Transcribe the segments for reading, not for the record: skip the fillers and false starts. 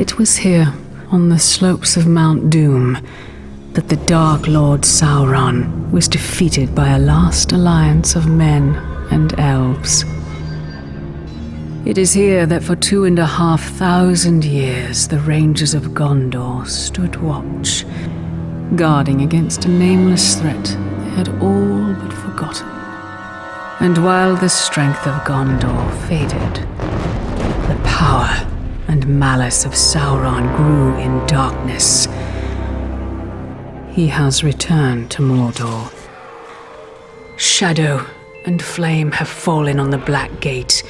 It was here, on the slopes of Mount Doom, that the Dark Lord Sauron was defeated by a last alliance of men and elves. It is here that for 2,500 years the Rangers of Gondor stood watch, guarding against a nameless threat they had all but forgotten. And while the strength of Gondor faded, the power and malice of Sauron grew in darkness. He has returned to Mordor. Shadow and flame have fallen on the Black Gate,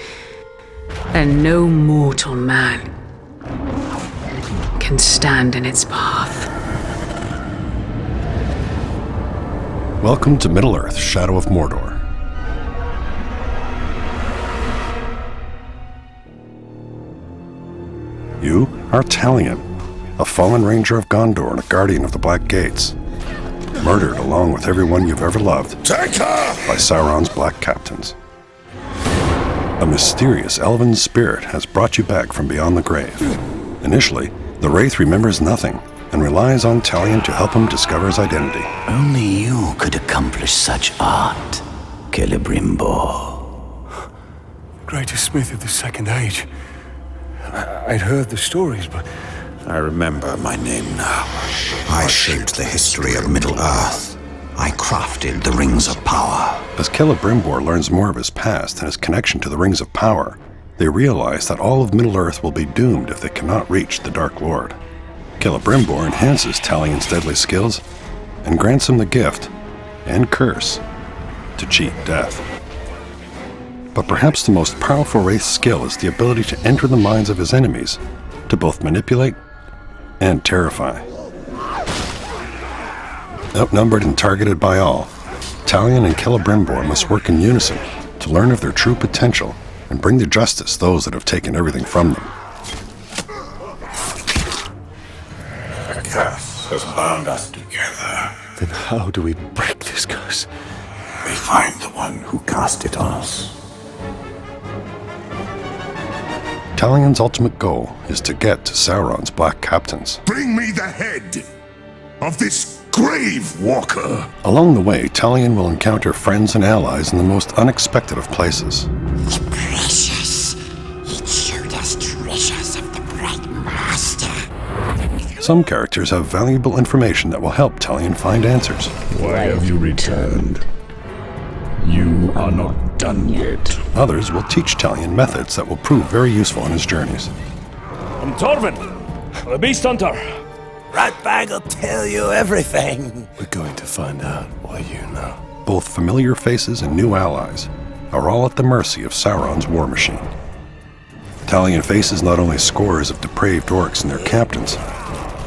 and no mortal man can stand in its path. Welcome to Middle-earth, Shadow of Mordor. You are Talion, a fallen ranger of Gondor and a guardian of the Black Gates, murdered along with everyone you've ever loved by Sauron's black captains. A mysterious elven spirit has brought you back from beyond the grave. Initially, the WRAITH remembers nothing and relies on Talion to help him discover his identity. Only you could accomplish such art, Celebrimbor. Greatest smith of the Second Age. I'd heard the stories, but I remember my name now. I shaped the history of Middle-earth. I crafted the Rings of Power. As Celebrimbor learns more of his past and his connection to the Rings of Power, they realize that all of Middle-earth will be doomed if they cannot reach the Dark Lord. Celebrimbor enhances Talion's deadly skills and grants him the gift, and curse, to cheat death. But perhaps the most powerful WRAITH skill is the ability to enter the minds of his enemies, to both manipulate and terrify. Outnumbered and targeted by all, Talion and Celebrimbor must work in unison to learn of their true potential and bring to justice those that have taken everything from them. A curse has bound us together. then how do we break this curse? We find the one who cast it on us. Talion's ultimate goal is to get to Sauron's black captains. Bring me the head of this grave walker. Along the way, Talion will encounter friends and allies in the most unexpected of places. The precious. It showed us treasures of the Bright Master. Some characters have valuable information that will help Talion find answers. Why have you returned? You are not done yet. Others will teach Talion methods that will prove very useful on his journeys. I'm Torvin, a beast hunter. Ratbag will tell you everything. We're going to find out what you know. Both familiar faces and new allies are all at the mercy of Sauron's war machine. Talion faces not only scores of depraved orcs and their captains,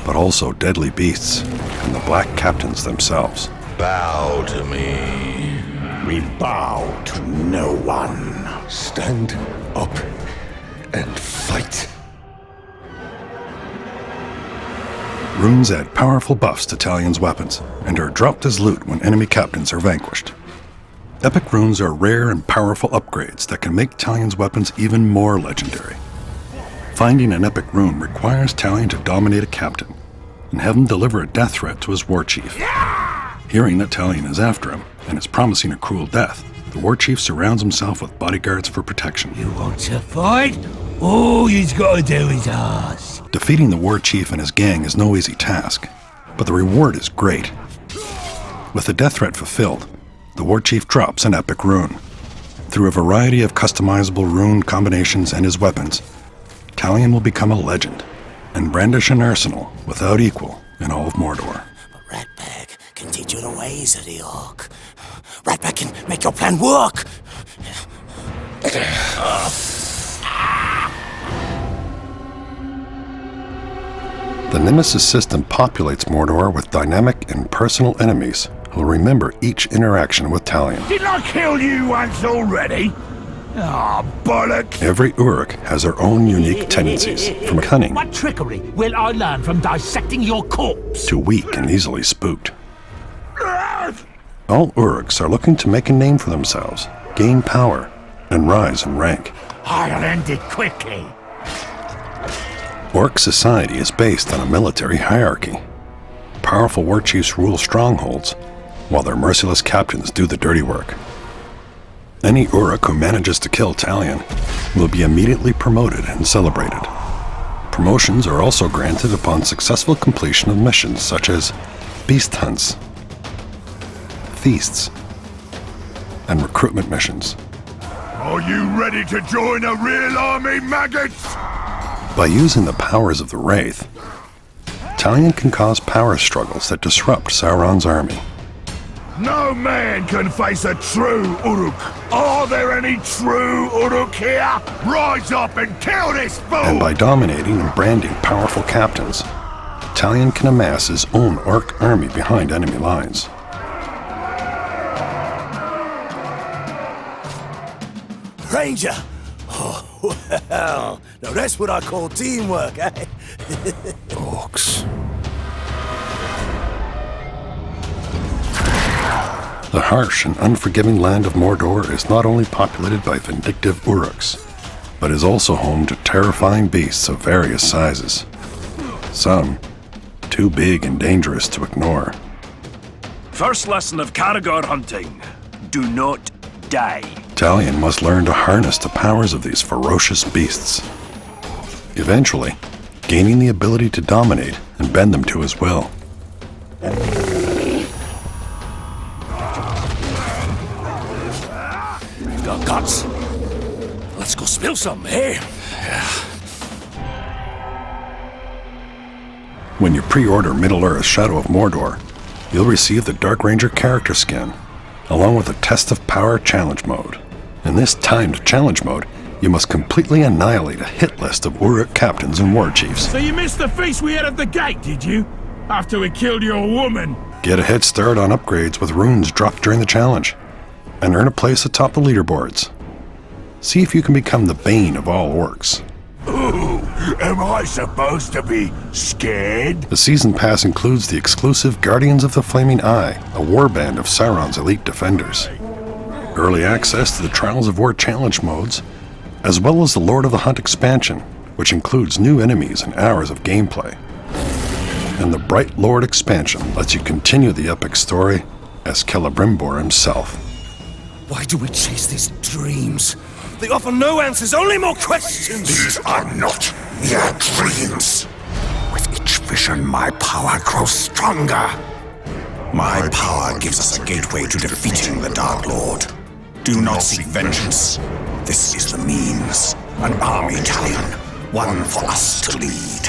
but also deadly beasts and the black captains themselves. Bow to me. We bow to no one. Stand up and fight. Runes add powerful buffs to Talion's weapons and are dropped as loot when enemy captains are vanquished. Epic runes are rare and powerful upgrades that can make Talion's weapons even more legendary. Finding an epic rune requires Talion to dominate a captain and have him deliver a death threat to his war chief. Hearing that Talion is after him and is promising a cruel death, the war chief surrounds himself with bodyguards for protection. You want to fight? All he's got to do is ask. Defeating the war chief and his gang is no easy task, but the reward is great. With the death threat fulfilled, the war chief drops an epic rune. Through a variety of customizable rune combinations and his weapons, Talion will become a legend and brandish an arsenal without equal in all of Mordor. But Ratbag can teach you the ways of the orc. Ratbag can make your plan work. The NEMESIS system populates Mordor with dynamic and personal enemies who will remember each interaction with Talion. Didn't I kill you once already? Ah, bollocks! Every Uruk has their own unique tendencies, from cunning What trickery will I learn from dissecting your corpse? to weak and easily spooked. All Uruks are looking to make a name for themselves, gain power, and rise in rank. I'll end it quickly. Orc society is based on a military hierarchy. Powerful war chiefs rule strongholds, while their merciless captains do the dirty work. Any Uruk who manages to kill Talion will be immediately promoted and celebrated. Promotions are also granted upon successful completion of missions such as beast hunts, feasts, and recruitment missions. Are you ready to join a real army, maggots? By using the powers of the WRAITH, Talion can cause power struggles that disrupt Sauron's army. No man can face a true Uruk. Are there any true Uruk here? Rise up and kill this fool! And by dominating and branding powerful captains, Talion can amass his own orc army behind enemy lines. Ranger! Oh, well, now that's what I call teamwork, eh? Orcs. The harsh and unforgiving land of Mordor is not only populated by vindictive Uruks, but is also home to terrifying beasts of various sizes. Some too big and dangerous to ignore. First lesson of Caragor hunting: do not die. Talion must learn to harness the powers of these ferocious beasts, eventually gaining the ability to dominate and bend them to his will. Got guts. Let's go spill some, eh? When you pre-order Middle-earth Shadow of Mordor, you'll receive the Dark Ranger character skin, along with a Test of Power challenge mode. In this timed challenge mode, you must completely annihilate a hit list of Uruk captains and war chiefs. So you missed the feast we had at the gate, did you? After we killed your woman? Get a head start on upgrades with runes dropped during the challenge, and earn a place atop the leaderboards. See if you can become the bane of all orcs. Ooh, am I supposed to be scared? The season pass includes the exclusive Guardians of the Flaming Eye, a warband of Sauron's elite defenders. Early access to the Trials of War challenge modes, as well as the Lord of the Hunt expansion, which includes new enemies and hours of gameplay. And the Bright Lord expansion lets you continue the epic story as Celebrimbor himself. Why do we chase these dreams? They offer no answers, only more questions! These are not mere dreams. With each vision, my power grows stronger. My power gives us a gateway to defeating the Dark Lord. Do not seek vengeance. This is the means. An army, Talion. One for us to lead.